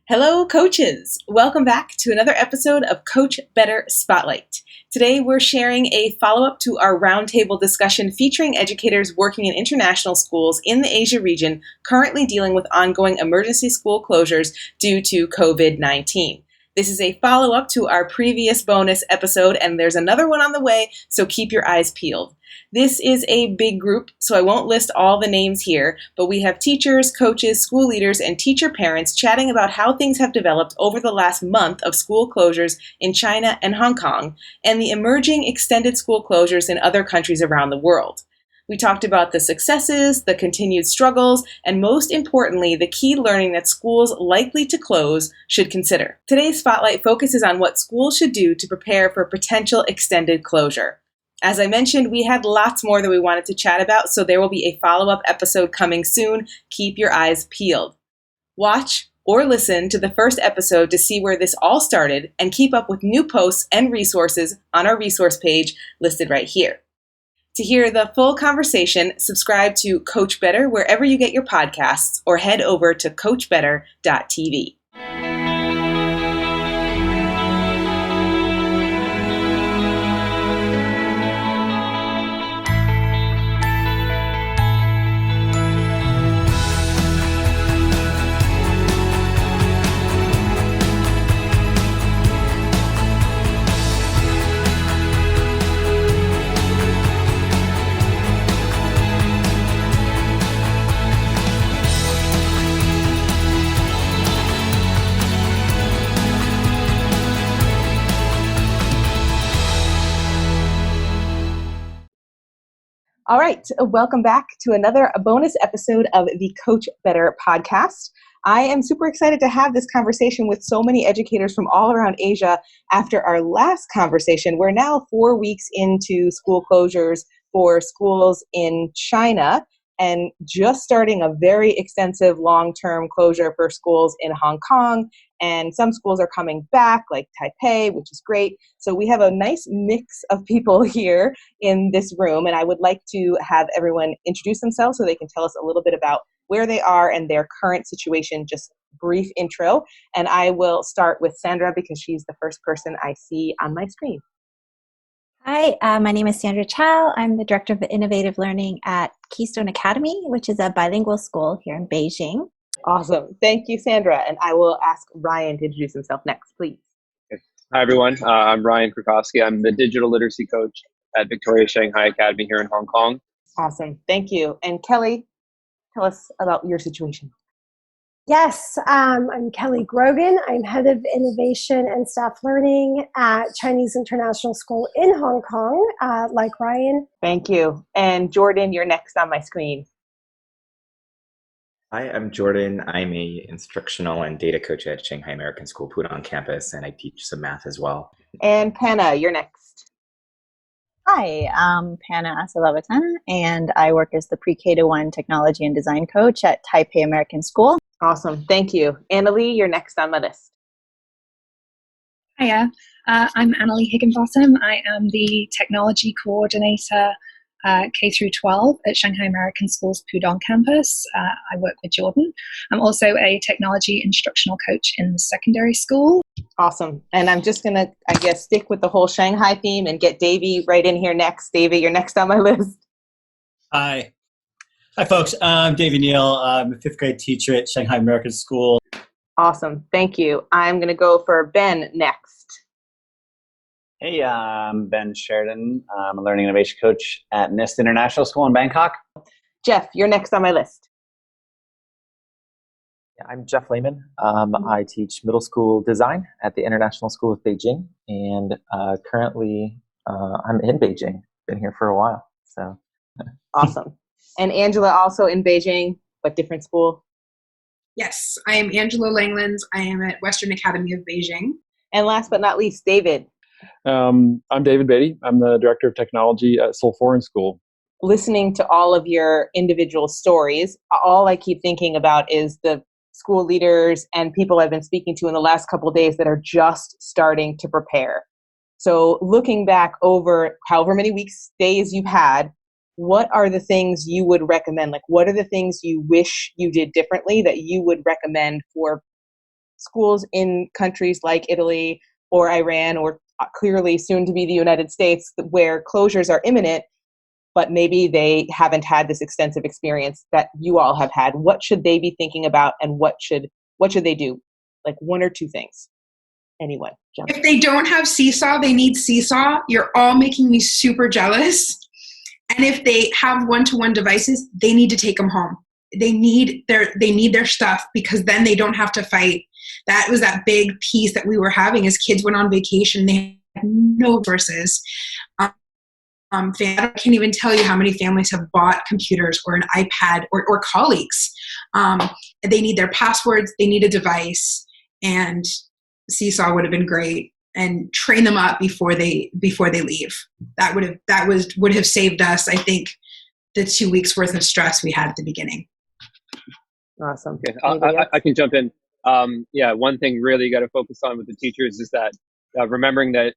Hello, coaches! Welcome back to another episode of Coach Better Spotlight. Today, we're sharing a follow-up to our roundtable discussion featuring educators working in international schools in the Asia region currently dealing with ongoing emergency school closures due to COVID-19. This is a follow-up to our previous bonus episode, and there's another one on the way, so keep your eyes peeled. This is a big group, so I won't list all the names here, but we have teachers, coaches, school leaders, and teacher parents chatting about how things have developed over the last month of school closures in China and Hong Kong, and the emerging extended school closures in other countries around the world. We talked about the successes, the continued struggles, and most importantly, the key learning that schools likely to close should consider. Today's spotlight focuses on what schools should do to prepare for potential extended closure. As I mentioned, we had lots more that we wanted to chat about, so there will be a follow-up episode coming soon. Keep your eyes peeled. Watch or listen to the first episode to see where this all started and keep up with new posts and resources on our resource page listed right here. To hear the full conversation, subscribe to Coach Better wherever you get your podcasts or head over to COACHBETTER.tv. All right, welcome back to another bonus episode of the Coach Better podcast. I am super excited to have this conversation with so many educators from all around Asia after our last conversation. We're now 4 weeks into school closures for schools in China and just starting a very extensive long-term closure for schools in Hong Kong. And some schools are coming back, like Taipei, which is great. So we have a nice mix of people here in this room. And I would like to have everyone introduce themselves so they can tell us a little bit about where they are and their current situation, just brief intro. And I will start with Sandra because she's the first person I see on my screen. Hi, my name is Sandra Chow. I'm the Director of Innovative Learning at Keystone Academy, which is a bilingual school here in Beijing. Awesome. Thank you, Sandra. And I will ask Ryan to introduce himself next, please. Hi, everyone. I'm Ryan Krukowski. I'm the digital literacy coach at Victoria Shanghai Academy here in Hong Kong. Awesome. Thank you. And Kelly, tell us about your situation. Yes, I'm Kelly Grogan. I'm Head of Innovation and Staff Learning at Chinese International School in Hong Kong, like Ryan. Thank you. And Jordan, you're next on my screen. Hi, I'm Jordan. I'm a instructional and data coach at Shanghai American School Pudong campus, and I teach some math as well. And Panna, you're next. Hi, I'm Panna Asalavatan, and I work as the pre-K to 1 technology and design coach at Taipei American School. Awesome. Thank you. Annalie, you're next on my list. Hiya, I'm Annalie Higginbottom. I am the technology coordinator K through 12 at Shanghai American School's Pudong campus. I work with Jordan. I'm also a technology instructional coach in the secondary school. Awesome. And I'm just going to, I guess, stick with the whole Shanghai theme and get Davey right in here next. Davey, you're next on my list. Hi, folks. I'm Davey Neal. I'm a 5th grade teacher at Shanghai American School. Awesome. Thank you. I'm going to go for Ben next. Hey, I'm Ben Sheridan. I'm a learning innovation coach at NIST International School in Bangkok. Jeff, you're next on my list. Yeah, I'm Jeff Lehman. I teach middle school design at the International School of Beijing, and currently I'm in Beijing. Been here for a while. So awesome. And Angela also in Beijing, but different school. Yes, I am Angela Langlands. I am at Western Academy of Beijing. And last but not least, David. I'm David Beatty. I'm the Director of Technology at Seoul Foreign School. Listening to all of your individual stories, all I keep thinking about is the school leaders and people I've been speaking to in the last couple of days that are just starting to prepare. So looking back over however many weeks, days you've had, what are the things you would recommend? Like, what are the things you wish you did differently that you would recommend for schools in countries like Italy or Iran, or clearly soon to be the United States, where closures are imminent, but maybe they haven't had this extensive experience that you all have had. What should they be thinking about, and what should they do? Like 1 or 2 things. Anyone? Jump. If they don't have Seesaw, they need Seesaw. You're all making me super jealous. And if they have one-to-one devices, they need to take them home. They need their stuff, because then they don't have to fight. That was that big piece that we were having as kids went on vacation. They had no resources. I can't even tell you how many families have bought computers or an iPad, or colleagues. They need their passwords. They need a device, and Seesaw would have been great. And train them up before they leave. That would have saved us, I think, the 2 weeks worth of stress we had at the beginning. Awesome. Okay. I can jump in. One thing really you got to focus on with the teachers is that remembering that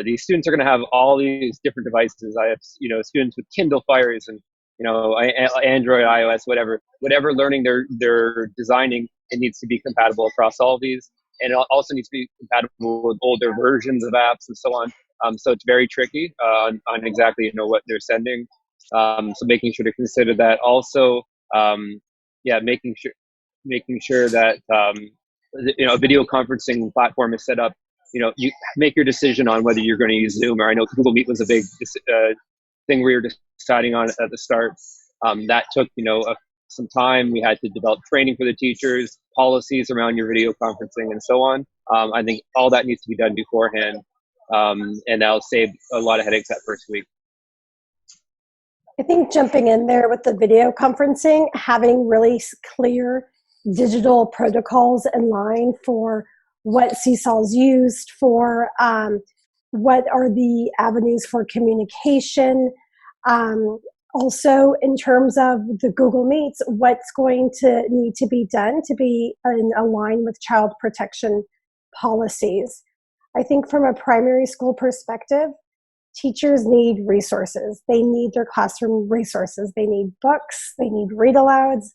these students are going to have all these different devices. I have students with Kindle Fires and Android, iOS, whatever learning they're designing. It needs to be compatible across all of these, and it also needs to be compatible with older versions of apps and so on. So it's very tricky on exactly what they're sending. So making sure to consider that. Also, making sure that a video conferencing platform is set up. You make your decision on whether you're going to use Zoom, or I know Google Meet was a big thing we were deciding on at the start. That took some time. We had to develop training for the teachers, policies around your video conferencing, and so on. I think all that needs to be done beforehand, and that'll save a lot of headaches that first week. I think jumping in there with the video conferencing, having really clear digital protocols in line for what Seesaw is used for, what are the avenues for communication, also in terms of the Google Meets, what's going to need to be done to be in line with child protection policies. I think from a primary school perspective, teachers need resources. They need their classroom resources. They need books. They need read-alouds.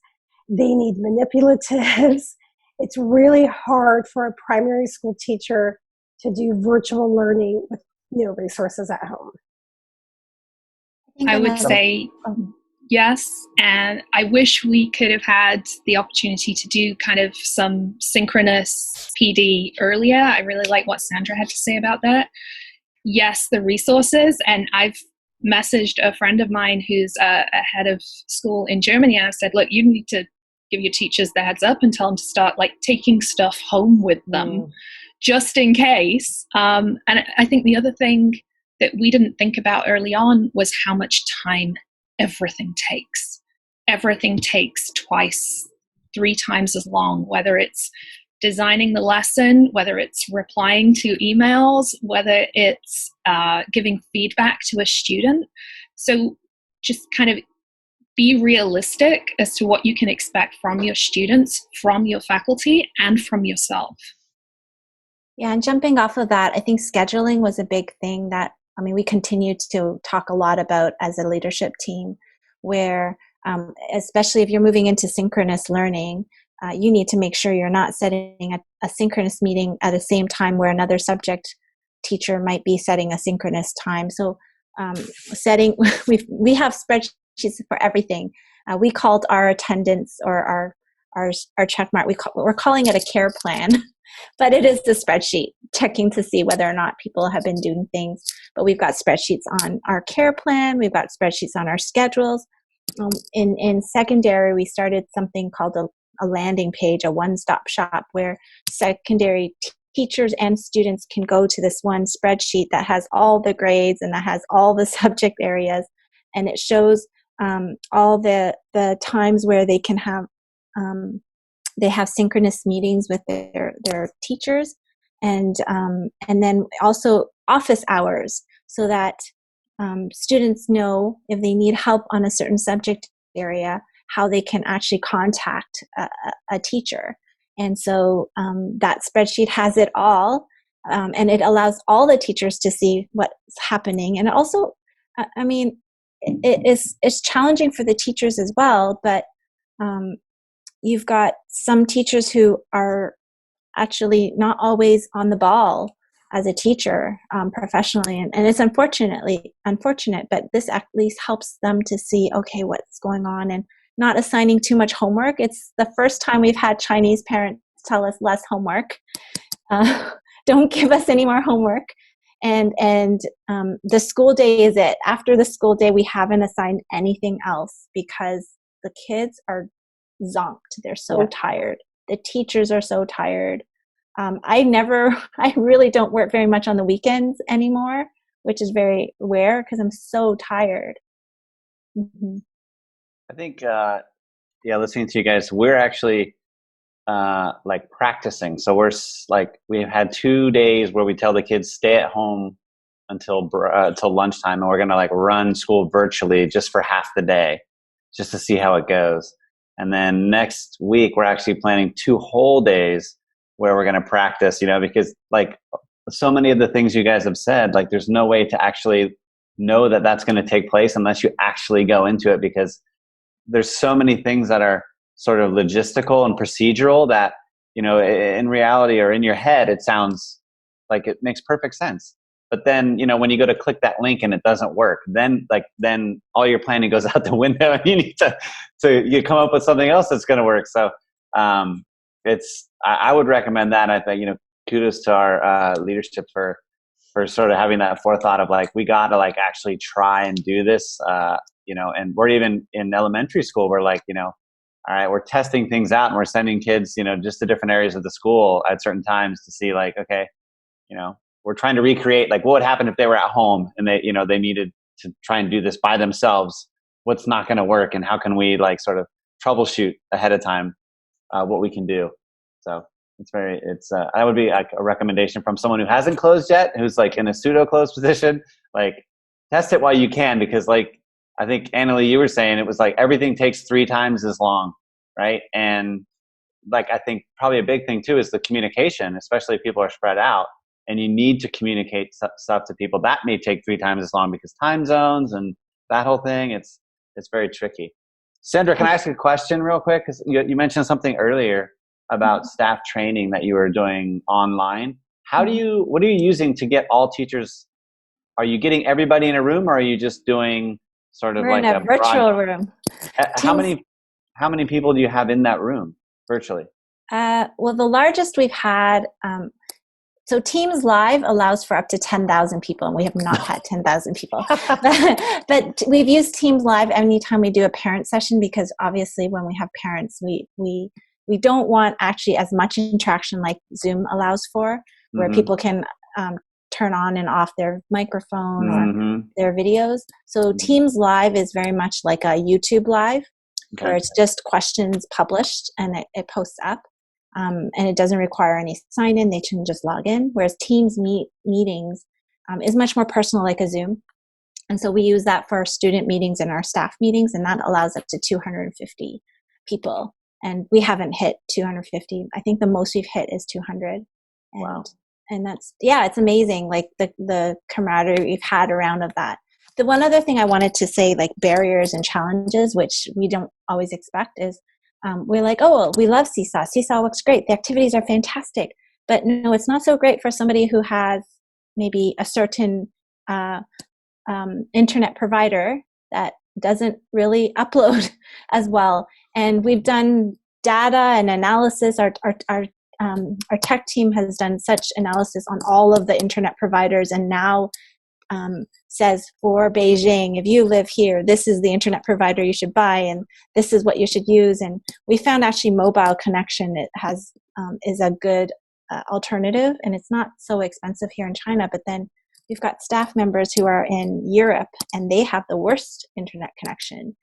They need manipulatives. It's really hard for a primary school teacher to do virtual learning with no resources at home. I would say yes, and I wish we could have had the opportunity to do kind of some synchronous PD earlier. I really like what Sandra had to say about that. Yes, the resources, and I've messaged a friend of mine who's a head of school in Germany, and I've said, look, you need to give your teachers the heads up and tell them to start taking stuff home with them, just in case. And I think the other thing that we didn't think about early on was how much time everything takes. Everything takes 2, 3 times as long, whether it's designing the lesson, whether it's replying to emails, whether it's giving feedback to a student. So just kind of be realistic as to what you can expect from your students, from your faculty, and from yourself. Yeah, and jumping off of that, I think scheduling was a big thing that, we continue to talk a lot about as a leadership team, where especially if you're moving into synchronous learning, you need to make sure you're not setting a synchronous meeting at the same time where another subject teacher might be setting a synchronous time. So we have spreadsheets for everything. We called our attendance or our check mark, we're calling it a care plan, but it is the spreadsheet, checking to see whether or not people have been doing things. But we've got spreadsheets on our care plan. We've got spreadsheets on our schedules. In secondary, we started something called a landing page, a one-stop shop, where secondary teachers and students can go to this one spreadsheet that has all the grades and that has all the subject areas, and it shows all the times where they can have they have synchronous meetings with their teachers, and then also office hours, so that students know if they need help on a certain subject area, how they can actually contact a teacher. And so that spreadsheet has it all, and it allows all the teachers to see what's happening. And also, it's challenging for the teachers as well, but you've got some teachers who are actually not always on the ball as a teacher professionally. And it's unfortunate, but this at least helps them to see, okay, what's going on, and not assigning too much homework. It's the first time we've had Chinese parents tell us less homework. Don't give us any more homework. And the school day is it. After the school day, we haven't assigned anything else because the kids are zonked. They're so tired. The teachers are so tired. I really don't work very much on the weekends anymore, which is very rare because I'm so tired. Mm-hmm. I think, listening to you guys, we're actually like practicing. So we've had 2 days where we tell the kids stay at home until lunchtime, and we're going to like run school virtually just for half the day, just to see how it goes. And then next week, we're actually planning 2 whole days where we're going to practice, because like so many of the things you guys have said, like there's no way to actually know that that's going to take place unless you actually go into it, because there's so many things that are sort of logistical and procedural that, in reality or in your head, it sounds like it makes perfect sense. But then, when you go to click that link and it doesn't work, then all your planning goes out the window, and you need to come up with something else that's going to work. So I would recommend that. I think, kudos to our leadership for sort of having that forethought of like, we got to like actually try and do this, and we're even in elementary school, we're like, all right, we're testing things out and we're sending kids, just to different areas of the school at certain times to see like, okay, we're trying to recreate like what would happen if they were at home and they needed to try and do this by themselves. What's not going to work, and how can we like sort of troubleshoot ahead of time what we can do. So that would be like a recommendation from someone who hasn't closed yet, who's like in a pseudo closed position. Like test it while you can, because like I think Annalie, you were saying it was like everything takes 3 times as long, right? And like I think probably a big thing too is the communication, especially if people are spread out and you need to communicate stuff to people. That may take 3 times as long because time zones and that whole thing. It's very tricky. Sandra, can I ask a question real quick? Because you mentioned something earlier about staff training that you were doing online. What are you using to get all teachers? Are you getting everybody in a room, or are you just doing sort of We're like in a virtual room? How many people do you have in that room virtually? Well, the largest we've had, so Teams Live allows for up to 10,000 people, and we have not had 10,000 people. but we've used Teams Live anytime we do a parent session, because obviously when we have parents, we don't want actually as much interaction like Zoom allows for, where people can turn on and off their microphone or their videos. So Teams Live is very much like a YouTube Live, where it's just questions published and it posts up. And it doesn't require any sign-in. They can just log in. Whereas Teams meetings is much more personal, like a Zoom. And so we use that for our student meetings and our staff meetings, and that allows up to 250 people. And we haven't hit 250. I think the most we've hit is 200. Wow. And that's, it's amazing, like the camaraderie we've had around of that. The one other thing I wanted to say, like barriers and challenges, which we don't always expect, is we're like, oh, well, we love Seesaw. Seesaw looks great. The activities are fantastic. But no, it's not so great for somebody who has maybe a certain internet provider that doesn't really upload as well. And we've done data and analysis. Our tech team has done such analysis on all of the internet providers, and now says for Beijing, if you live here, this is the internet provider you should buy, and this is what you should use. And we found actually mobile connection is a good alternative, and it's not so expensive here in China. But then we've got staff members who are in Europe, and they have the worst internet connection,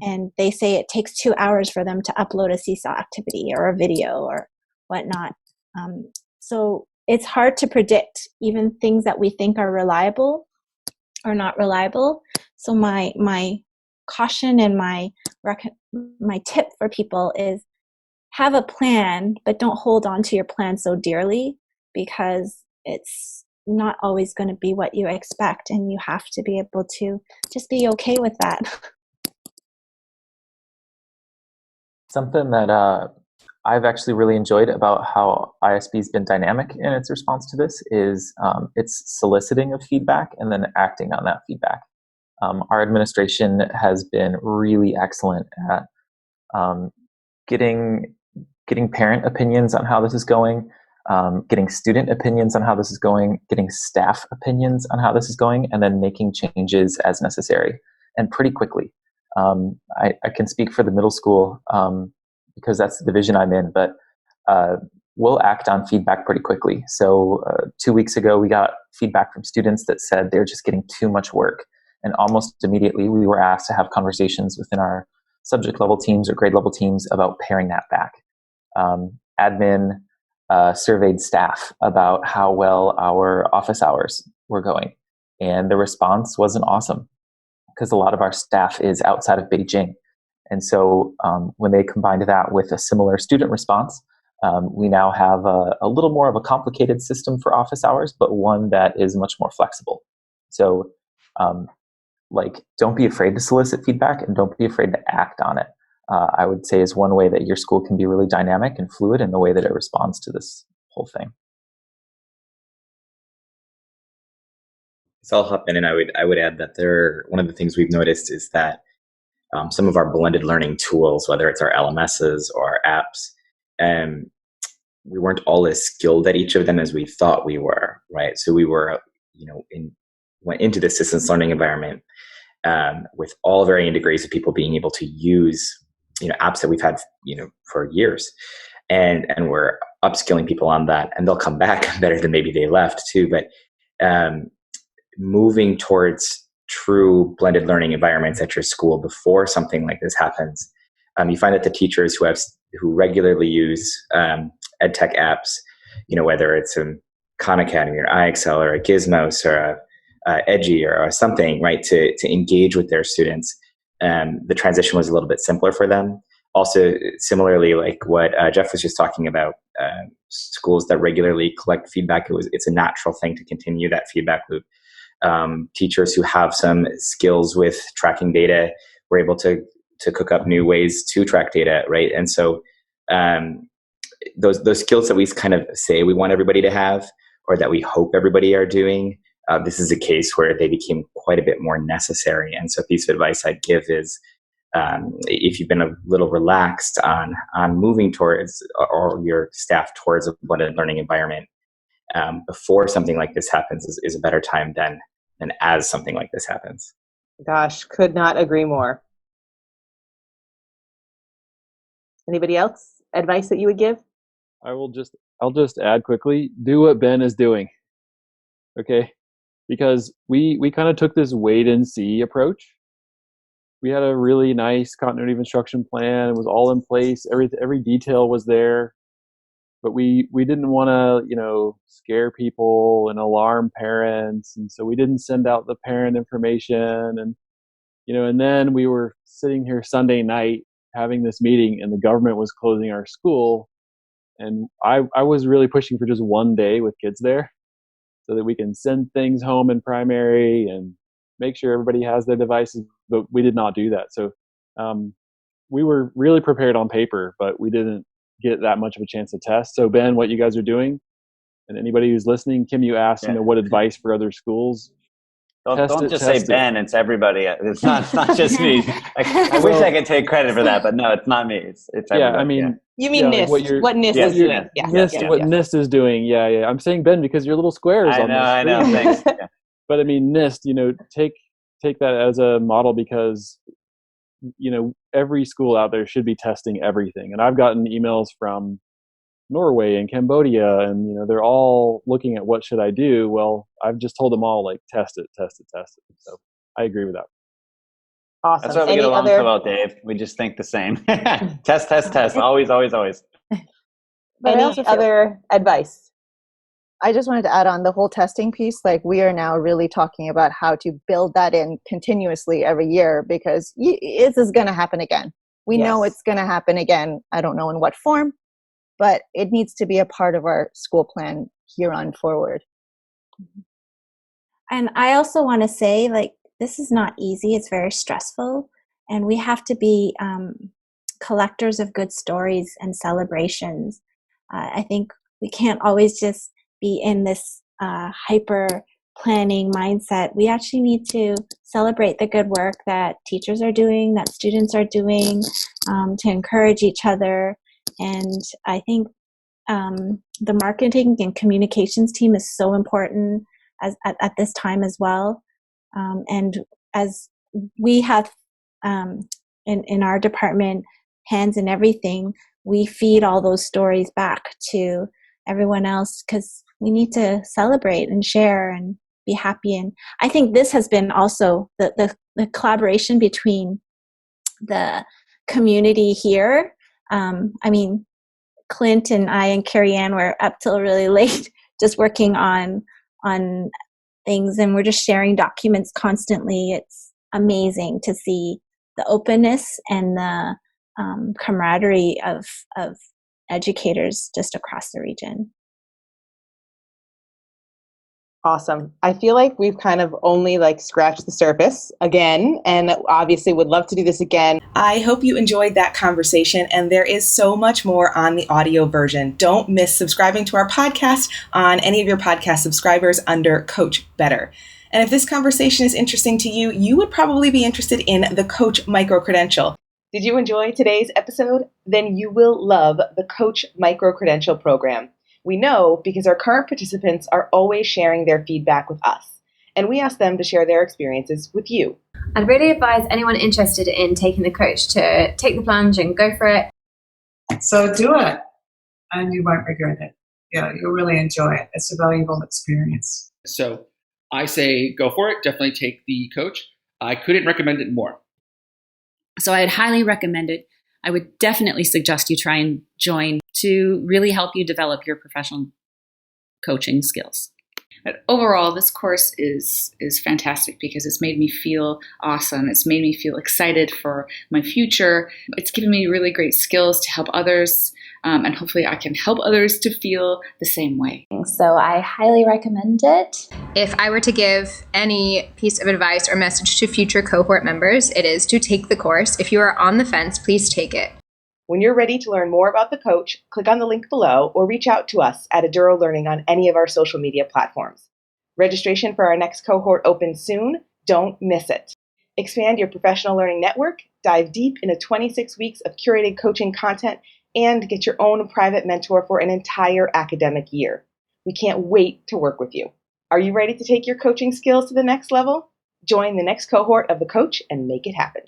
and they say it takes 2 hours for them to upload a Seesaw activity or a video or whatnot. So it's hard to predict even things that we think are reliable or not reliable. So my caution and my tip for people is have a plan, but don't hold on to your plan so dearly, because it's not always going to be what you expect, and you have to be able to just be okay with that. Something that I've actually really enjoyed about how ISB's been dynamic in its response to this is it's soliciting of feedback and then acting on that feedback. Our administration has been really excellent at getting parent opinions on how this is going, getting student opinions on how this is going, getting staff opinions on how this is going, and then making changes as necessary and pretty quickly. I can speak for the middle school because that's the division I'm in, but we'll act on feedback pretty quickly. So 2 weeks ago, we got feedback from students that said they're just getting too much work. And almost immediately, we were asked to have conversations within our subject level teams or grade level teams about paring that back. Admin surveyed staff about how well our office hours were going. And the response wasn't awesome because a lot of our staff is outside of Beijing. And so when they combined that with a similar student response, we now have a little more of a complicated system for office hours, but one that is much more flexible. So don't be afraid to solicit feedback and don't be afraid to act on it. I would say is one way that your school can be really dynamic and fluid in the way that it responds to this whole thing. So I'll hop in, and I would add that one of the things we've noticed is that some of our blended learning tools, whether it's our LMSs or our apps, we weren't all as skilled at each of them as we thought we were, right? So we were, went into this distance learning environment with all varying degrees of people being able to use, apps that we've had, for years, and we're upskilling people on that, and they'll come back better than maybe they left too. But moving towards true blended learning environments at your school before something like this happens, you find that the teachers who regularly use ed tech apps, whether it's a Khan Academy or iExcel or a Gizmos or a Edgy or something, right, to engage with their students, the transition was a little bit simpler for them. Also, similarly, like what Jeff was just talking about, schools that regularly collect feedback, it's a natural thing to continue that feedback loop. Teachers who have some skills with tracking data were able to cook up new ways to track data, right? And so those skills that we kind of say we want everybody to have, or that we hope everybody are doing, this is a case where they became quite a bit more necessary. And so a piece of advice I'd give is, if you've been a little relaxed on moving towards, or your staff towards a blended learning environment, before something like this happens is a better time than as something like this happens. Gosh, could not agree more. Anybody else? Advice that you would give? I'll just add quickly, do what Ben is doing. Okay? Because we kind of took this wait and see approach. We had a really nice continuity of instruction plan. It was all in place. Every detail was there. But we didn't want to, scare people and alarm parents. And so we didn't send out the parent information. And then we were sitting here Sunday night having this meeting, and the government was closing our school. And I was really pushing for just one day with kids there so that we can send things home in primary and make sure everybody has their devices. But we did not do that. So we were really prepared on paper, but we didn't get that much of a chance to test. So Ben, what you guys are doing, and anybody who's listening, Kim, you asked, what advice for other schools? Don't just say Ben, it's everybody. It's not just me. I wish I could take credit for that, but no, it's not me. It's everybody. Yeah, I mean, you mean NIST? What NIST is doing? NIST is doing. Yeah. I'm saying Ben because you're little squares on this. I know. Thanks. Yeah. But I mean, NIST, take that as a model because, every school out there should be testing everything. And I've gotten emails from Norway and Cambodia, and, they're all looking at what should I do. Well, I've just told them all, test it. So I agree with that. Awesome. That's what we get along so well, Dave. We just think the same. Test. Always. But any other advice? I just wanted to add on the whole testing piece. We are now really talking about how to build that in continuously every year, because this is going to happen again. We know it's going to happen again. I don't know in what form, but it needs to be a part of our school plan here on forward. And I also want to say, this is not easy. It's very stressful. And we have to be collectors of good stories and celebrations. I think we can't always just be in this hyper planning mindset. We actually need to celebrate the good work that teachers are doing, that students are doing, to encourage each other. And I think the marketing and communications team is so important at this time as well. And as we have in our department hands in everything, we feed all those stories back to everyone else because we need to celebrate and share and be happy. And I think this has been also the collaboration between the community here. I mean, Clint and I and Carrie Ann were up till really late just working on things, and we're just sharing documents constantly. It's amazing to see the openness and the camaraderie of educators just across the region. Awesome. I feel like we've kind of only scratched the surface again, and obviously would love to do this again. I hope you enjoyed that conversation, and there is so much more on the audio version. Don't miss subscribing to our podcast on any of your podcast subscribers under Coach Better. And if this conversation is interesting to you, you would probably be interested in the Coach Micro-Credential. Did you enjoy today's episode? Then you will love the Coach Micro-Credential program. We know because our current participants are always sharing their feedback with us, and we ask them to share their experiences with you. I'd really advise anyone interested in taking the coach to take the plunge and go for it. So do it, and you won't regret it. Yeah, you'll really enjoy it. It's a valuable experience. So I say go for it. Definitely take the coach. I couldn't recommend it more. So I'd highly recommend it. I would definitely suggest you try and join to really help you develop your professional coaching skills. But overall, this course is fantastic because it's made me feel awesome. It's made me feel excited for my future. It's given me really great skills to help others, and hopefully I can help others to feel the same way. So I highly recommend it. If I were to give any piece of advice or message to future cohort members, it is to take the course. If you are on the fence, please take it. When you're ready to learn more about the coach, click on the link below or reach out to us at Eduro Learning on any of our social media platforms. Registration for our next cohort opens soon. Don't miss it. Expand your professional learning network, dive deep into 26 weeks of curated coaching content, and get your own private mentor for an entire academic year. We can't wait to work with you. Are you ready to take your coaching skills to the next level? Join the next cohort of the coach and make it happen.